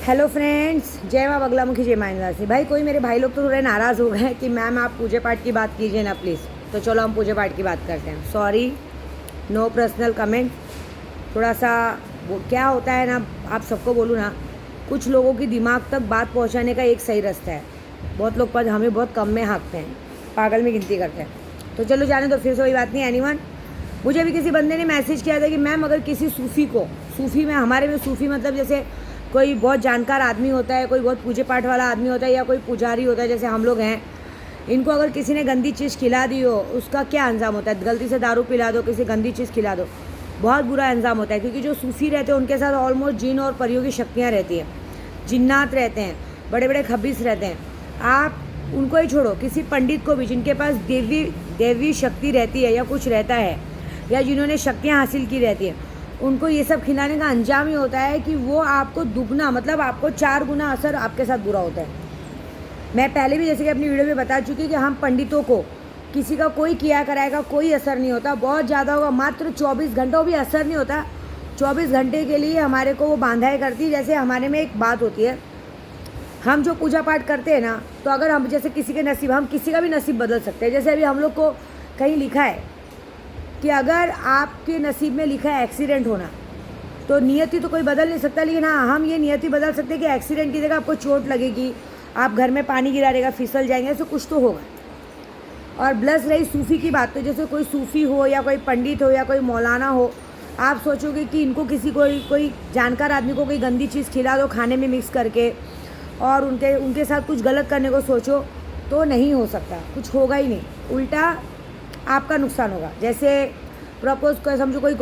Hello friends, जय माँ बगलामुखी, जय माँ निवासी। भाई कोई मेरे भाई लोग तो थोड़े नाराज़ हो गए कि मैम आप पूजा पाठ की बात कीजिए ना प्लीज़। तो चलो हम पूजा पाठ की बात करते हैं। Sorry, no personal comment. थोड़ा सा वो क्या होता है ना, आप सबको बोलूँ ना, कुछ लोगों की दिमाग तक बात पहुँचाने का एक सही रास्ता है। बहुत लोग पर हमें बहुत कम में हाँकते हैं, पागल में गिनती करते हैं। तो चलो जाने दो, फिर से वही बात नहीं। एनीवन, मुझे अभी किसी बंदे ने मैसेज किया था कि मैम अगर किसी सूफ़ी को, सूफ़ी में हमारे में सूफ़ी मतलब जैसे कोई बहुत जानकार आदमी होता है, कोई बहुत पूजे पाठ वाला आदमी होता है, या कोई पुजारी होता है जैसे हम लोग हैं, इनको अगर किसी ने गंदी चीज़ खिला दी हो, उसका क्या अंजाम होता है? गलती से दारू पिला दो, किसी गंदी चीज़ खिला दो, बहुत बुरा अंजाम होता है। क्योंकि जो सूफ़ी रहते हैं उनके साथ ऑलमोस्ट जिन और परियों की शक्तियाँ रहती हैं, जिन्नात रहते हैं, बड़े बड़े खबीस रहते हैं। आप उनको ही छोड़ो, किसी पंडित को भी जिनके पास देवी शक्ति रहती है या कुछ रहता है, या जिन्होंने शक्तियाँ हासिल की रहती है, उनको ये सब खिलाने का अंजाम ही होता है कि वो आपको दुगना, मतलब आपको 4 गुना असर आपके साथ बुरा होता है। मैं पहले भी जैसे कि अपनी वीडियो में बता चुकी कि हम पंडितों को किसी का कोई किया कराएगा कोई असर नहीं होता। बहुत ज़्यादा होगा, मात्र 24 घंटों भी असर नहीं होता। 24 घंटे के लिए हमारे को वो बांधाई करती। जैसे हमारे में एक बात होती है, हम जो पूजा पाठ करते हैं ना, तो अगर हम जैसे किसी के नसीब, हम किसी का भी नसीब बदल सकते हैं। जैसे अभी हम लोग को कहीं लिखा है कि अगर आपके नसीब में लिखा है एक्सीडेंट होना, तो नियति तो कोई बदल नहीं सकता, लेकिन हाँ, हम ये नियति बदल सकते हैं कि एक्सीडेंट की जगह आपको चोट लगेगी, आप घर में पानी गिरा देगा, फिसल जाएंगे, ऐसे कुछ तो होगा। और प्लस रही सूफ़ी की बात, तो जैसे कोई सूफ़ी हो या कोई पंडित हो या कोई मौलाना हो, आप सोचोगे कि इनको किसी कोई जानकार आदमी को कोई गंदी चीज़ खिला दो खाने में मिक्स करके, और उनके साथ कुछ गलत करने को सोचो, तो नहीं हो सकता, कुछ होगा ही नहीं, उल्टा आपका नुकसान होगा। जैसे प्रपोज को समझो कोई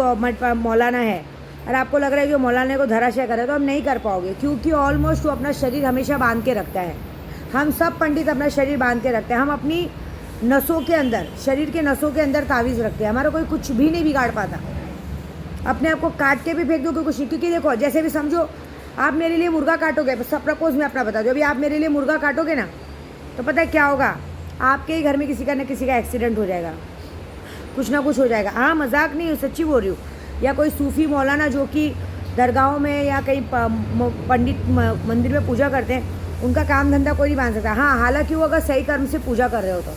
मौलाना है और आपको लग रहा है कि मौलाना को धराशय करे, तो आप नहीं कर पाओगे, क्योंकि ऑलमोस्ट वो अपना शरीर हमेशा बांध के रखता है। हम सब पंडित अपना शरीर बांध के रखते हैं। हम अपनी नसों के अंदर, शरीर के नसों के अंदर तावीज़ रखते हैं। हमारा कोई कुछ भी नहीं बिगाड़ पाता। अपने आप को काट के भी फेंक दो, कुछ नहीं। क्योंकि देखो, जैसे भी समझो आप मेरे लिए मुर्गा काटोगे, सब प्रपोज में अपना बता दो, अभी आप मेरे लिए मुर्गा काटोगे ना, तो पता है क्या होगा? आपके ही घर में किसी का न किसी का एक्सीडेंट हो जाएगा, कुछ ना कुछ हो जाएगा। हाँ, मजाक नहीं, सच्ची बोल रही हूँ। या कोई सूफ़ी मौलाना जो कि दरगाहों में या कहीं पंडित मंदिर में पूजा करते हैं, उनका काम धंधा कोई नहीं बांध सकता। हाँ, हालांकि वो अगर सही कर्म से पूजा कर रहे हो तो,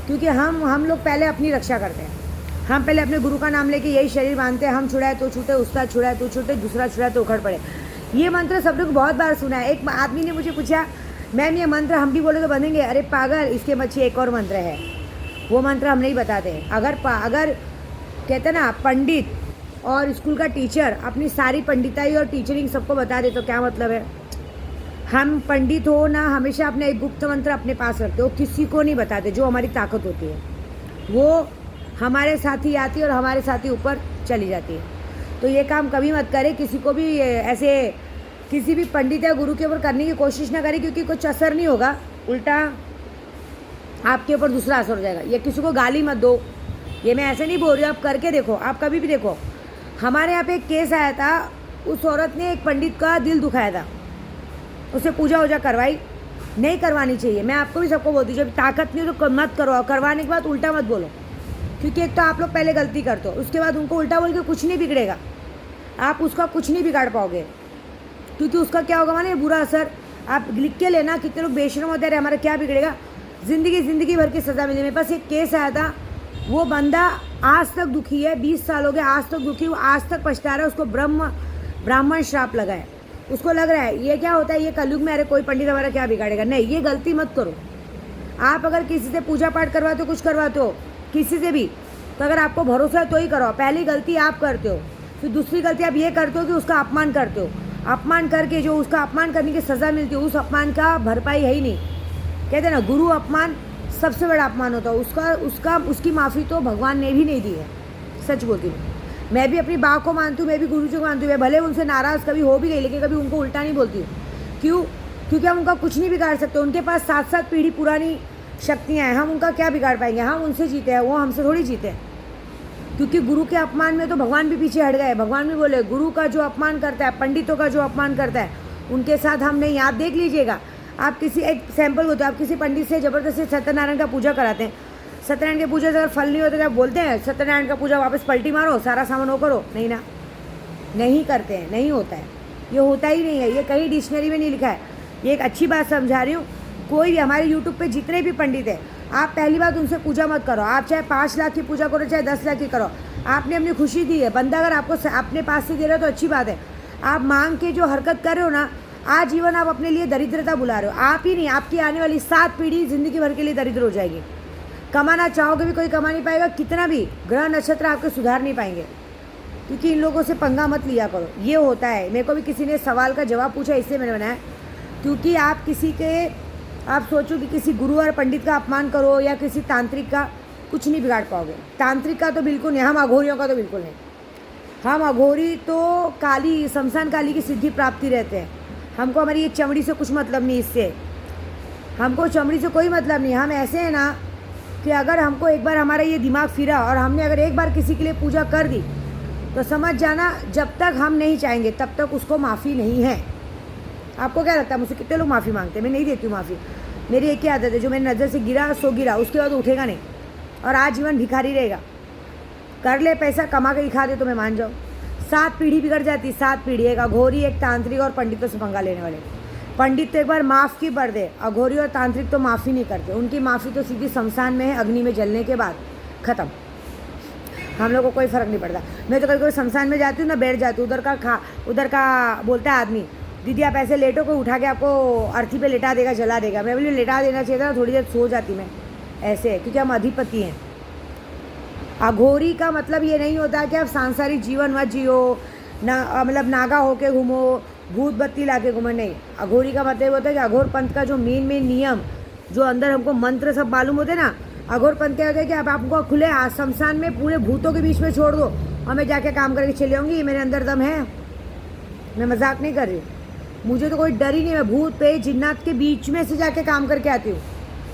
क्योंकि हम लोग पहले अपनी रक्षा करते हैं। हम पहले अपने गुरु का नाम लेके यही शरीर बांधते हैं। हम छुड़ाए तो छूटे, उसका छुड़ाए तो छूटे, दूसरा छुड़ाए तो उखड़ पड़े। ये मंत्र सब लोग बहुत बार सुना है। एक आदमी ने मुझे पूछा, मैम ये मंत्र हम भी बोले तो बनेंगे? अरे पागल, इसके पीछे एक और मंत्र है, वो मंत्र हम नहीं बताते। अगर कहते ना, पंडित और स्कूल का टीचर अपनी सारी पंडिताई और टीचरिंग सबको बता दे, तो क्या मतलब है? हम पंडित हो ना, हमेशा अपने एक गुप्त मंत्र अपने पास रखते हो, किसी को नहीं बताते। जो हमारी ताकत होती है वो हमारे साथ ही आती है और हमारे साथ ही ऊपर चली जाती है। तो ये काम कभी मत करें, किसी को भी ऐसे किसी भी पंडित या गुरु के ऊपर करने की कोशिश ना करें, क्योंकि कुछ असर नहीं होगा, उल्टा आपके ऊपर दूसरा असर हो जाएगा। ये किसी को गाली मत दो, ये मैं ऐसे नहीं बोल रही हूँ, आप करके देखो। आप कभी भी देखो, हमारे यहाँ पे एक केस आया था, उस औरत ने एक पंडित का दिल दुखाया था, उसे पूजा वूजा करवाई। नहीं करवानी चाहिए। मैं आपको भी सबको बोलती हूँ, जब ताकत नहीं हो तो मत करवाओ। करवाने के बाद उल्टा मत बोलो, क्योंकि एक तो आप लोग पहले गलती करते हो, उसके बाद उनको उल्टा बोल के कुछ नहीं बिगड़ेगा, आप उसका कुछ नहीं बिगाड़ पाओगे। क्योंकि उसका क्या होगा माने, बुरा असर। आप लिख के लेना, कितने लोग बेशरम होते रहे, हमारा क्या बिगड़ेगा? ज़िंदगी भर की सज़ा मिली। मेरे पास एक केस आया था, वो बंदा आज तक दुखी है, 20 साल हो गए, आज तक दुखी, वो आज तक पछता रहा है। उसको ब्राह्मण श्राप लगा है। उसको लग रहा है ये क्या होता है, ये कलयुग में, अरे कोई पंडित हमारा क्या बिगाड़ेगा। नहीं, ये गलती मत करो। आप अगर किसी से पूजा पाठ करवाते हो, कुछ करवाते हो किसी से भी, तो अगर आपको भरोसा है तो ही करो। पहली गलती आप करते हो, फिर दूसरी गलती आप ये करते हो कि उसका अपमान करते हो। अपमान करके जो उसका अपमान करने की सज़ा मिलती है, उस अपमान का भरपाई है ही नहीं। कहते हैं ना, गुरु अपमान सबसे बड़ा अपमान होता है। उसकी माफ़ी तो भगवान ने भी नहीं दी है। सच बोलती हूँ, मैं भी अपनी बात को मानती हूँ, मैं भी गुरु जी को मानती हूँ। मैं भले उनसे नाराज़ कभी हो भी गई, लेकिन कभी उनको उल्टा नहीं बोलती हूँ। क्यों? क्योंकि हम उनका कुछ नहीं बिगाड़ सकते। उनके पास 7-7 पीढ़ी पुरानी शक्तियाँ हैं, हम उनका क्या बिगाड़ पाएंगे? हम उनसे जीते हैं, वो हमसे थोड़ी जीते हैं। क्योंकि गुरु के अपमान में तो भगवान भी पीछे हट गए। भगवान भी बोले, गुरु का जो अपमान करता है, पंडितों का जो अपमान करता है, उनके साथ हम नहीं। आप देख लीजिएगा, आप किसी, एक सैंपल होता है, आप किसी पंडित से ज़बरदस्ती सत्यनारायण का पूजा कराते हैं, सत्यनारायण की पूजा से अगर फल नहीं होता, क्या बोलते हैं? सत्यनारायण का पूजा वापस पलटी मारो, सारा सामान वो करो। नहीं ना, नहीं करते हैं, नहीं होता है। ये होता ही नहीं है, ये कहीं डिक्शनरी में नहीं लिखा है। ये एक अच्छी बात समझा रही हूँ। कोई भी हमारे यूट्यूब पे जितने भी पंडित हैं, आप पहली बात उनसे पूजा मत करो। आप चाहे 5 लाख की पूजा करो, चाहे 10 लाख की करो, आपने अपनी खुशी दी है। बंदा अगर आपको अपने पास से दे रहा है तो अच्छी बात है। आप मांग के जो हरकत कर रहे हो ना, आजीवन आप अपने लिए दरिद्रता बुला रहे हो। आप ही नहीं, आपकी आने वाली 7 पीढ़ी ज़िंदगी भर के लिए दरिद्र हो जाएगी। कमाना चाहोगे भी कोई कमा नहीं पाएगा, कितना भी ग्रह नक्षत्र आपके सुधार नहीं पाएंगे। क्योंकि इन लोगों से पंगा मत लिया करो, ये होता है। मेरे को भी किसी ने सवाल का जवाब पूछा, इससे मैंने बनाया। क्योंकि आप किसी के, आप सोचो कि किसी गुरु और पंडित का अपमान करो या किसी तांत्रिक का, कुछ नहीं बिगाड़ पाओगे। तांत्रिक का तो बिल्कुल नहीं, हम अघोरियों का तो बिल्कुल नहीं। हम अघोरी तो काली, शमशान काली की सिद्धि प्राप्ति रहते हैं। हमको हमारी ये चमड़ी से कुछ मतलब नहीं, इससे हमको चमड़ी से कोई मतलब नहीं। हम ऐसे हैं ना कि अगर हमको एक बार हमारा ये दिमाग फिरा और हमने अगर एक बार किसी के लिए पूजा कर दी तो समझ जाना, जब तक हम नहीं चाहेंगे तब तक उसको माफ़ी नहीं है। आपको क्या लगता है मुझसे कितने लोग माफ़ी मांगते हैं? मैं नहीं देती हूँ माफ़ी। मेरी एक ही आदत है, जो मेरी नज़र से गिरा सो गिरा, उसके बाद उठेगा नहीं और आजीवन भिखारी रहेगा। कर ले पैसा, कमा के दिखा दे तो मैं मान जाऊँ। 7 पीढ़ी बिगड़ जाती, 7 पीढ़ी। एक अघोरी, एक तांत्रिक और पंडितों से पंगा लेने वाले। पंडित तो एक बार माफ़ की पड़ दे, अघोरी और तांत्रिक तो माफ़ी नहीं करते। उनकी माफ़ी तो सीधी शमशान में है, अग्नि में जलने के बाद ख़त्म। हम लोग को कोई फ़र्क नहीं पड़ता। मैं तो कभी कोई शमशान में जाती हूँ ना, बैठ जाती हूँ, उधर का बोलता है आदमी, दीदी आप ऐसे लेटो, कोई उठा के आपको अर्थी पे लेटा देगा, जला देगा। मैं बोली लेटा देना चाहिए था, थोड़ी देर सो जाती मैं। ऐसे है क्योंकि हम अधिपति हैं। अघोरी का मतलब ये नहीं होता कि आप सांसारिक जीवन मत जियो, ना मतलब नागा होके घूमो, भूत बत्ती ला के घूमो, नहीं। अघोरी का मतलब होता है कि अघोर पंथ का जो मेन नियम, जो अंदर हमको मंत्र सब मालूम होते ना, अघोर पंथ क्या होता है कि आप आपको खुले शमशान में पूरे भूतों के बीच में छोड़ दो और मैं जाके काम करके चली आऊँगी, ये मेरे अंदर दम है। मैं मजाक नहीं कर रही, मुझे तो कोई डर ही नहीं। मैं भूत पे जिन्नात के बीच में से जाके काम करके आती हूँ।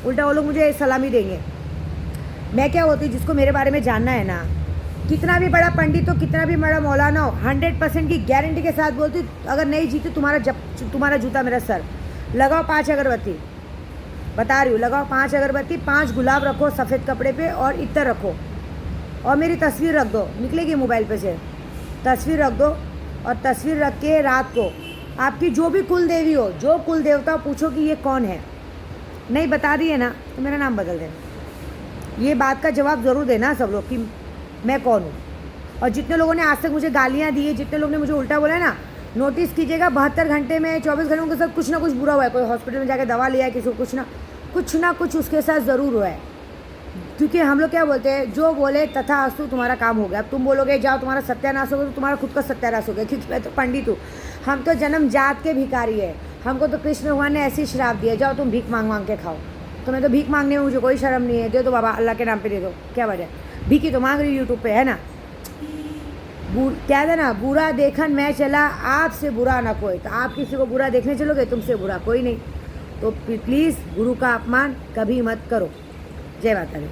उल्टा वो लोग मुझे सलामी देंगे। मैं क्या होती, जिसको मेरे बारे में जानना है ना, कितना भी बड़ा पंडित हो, कितना भी बड़ा मौलाना हो, 100% की गारंटी के साथ बोलती, अगर नहीं जीती तुम्हारा जूता मेरा सर। लगाओ 5 अगरबत्ती, बता रही हूँ, लगाओ 5 अगरबत्ती, 5 गुलाब रखो सफ़ेद कपड़े पे और इत्र रखो और मेरी तस्वीर रख दो, निकलेगी मोबाइल पे से, तस्वीर रख दो। और तस्वीर रख के रात को आपकी जो भी कुल देवी हो, जो कुल देवता, पूछो कि ये कौन है। नहीं बता रही है ना तो मेरा नाम बदल देना। ये बात का जवाब ज़रूर देना सब लोग कि मैं कौन हूँ। और जितने लोगों ने आज तक मुझे गालियाँ दी है, जितने लोगों ने मुझे उल्टा बोला है ना, नोटिस कीजिएगा 72 घंटे में, 24 घंटे में उनके साथ कुछ ना कुछ बुरा हुआ है। कोई हॉस्पिटल में जाके दवा लिया है, किसी को कुछ ना कुछ उसके साथ ज़रूर हुआ है। क्योंकि हम लोग क्या बोलते हैं, जो बोले तथा अस्तु, तुम्हारा काम हो गया। अब तुम बोलोगे जाओ तुम्हारा सत्यानाश होगा, तो तुम्हारा खुद का सत्यानाश हो गया। क्योंकि मैं तो पंडित हूँ, हम तो जन्म जात के भिखारी है। हमको तो कृष्ण भगवान ने ऐसी श्राप दिया, जाओ तुम भीख मांग के खाओ। तो मैं तो भीख मांगने में मुझे कोई शर्म नहीं है। दे दो बाबा, अल्लाह के नाम पे दे दो, क्या वजह, भीख ही तो मांग रही यूट्यूब पे, है ना। क्या है ना, बुरा देखन मैं चला, आपसे बुरा ना कोई। तो आप किसी को बुरा देखने चलोगे, तुमसे बुरा कोई नहीं। तो प्लीज़ गुरु का अपमान कभी मत करो। जय माता दी।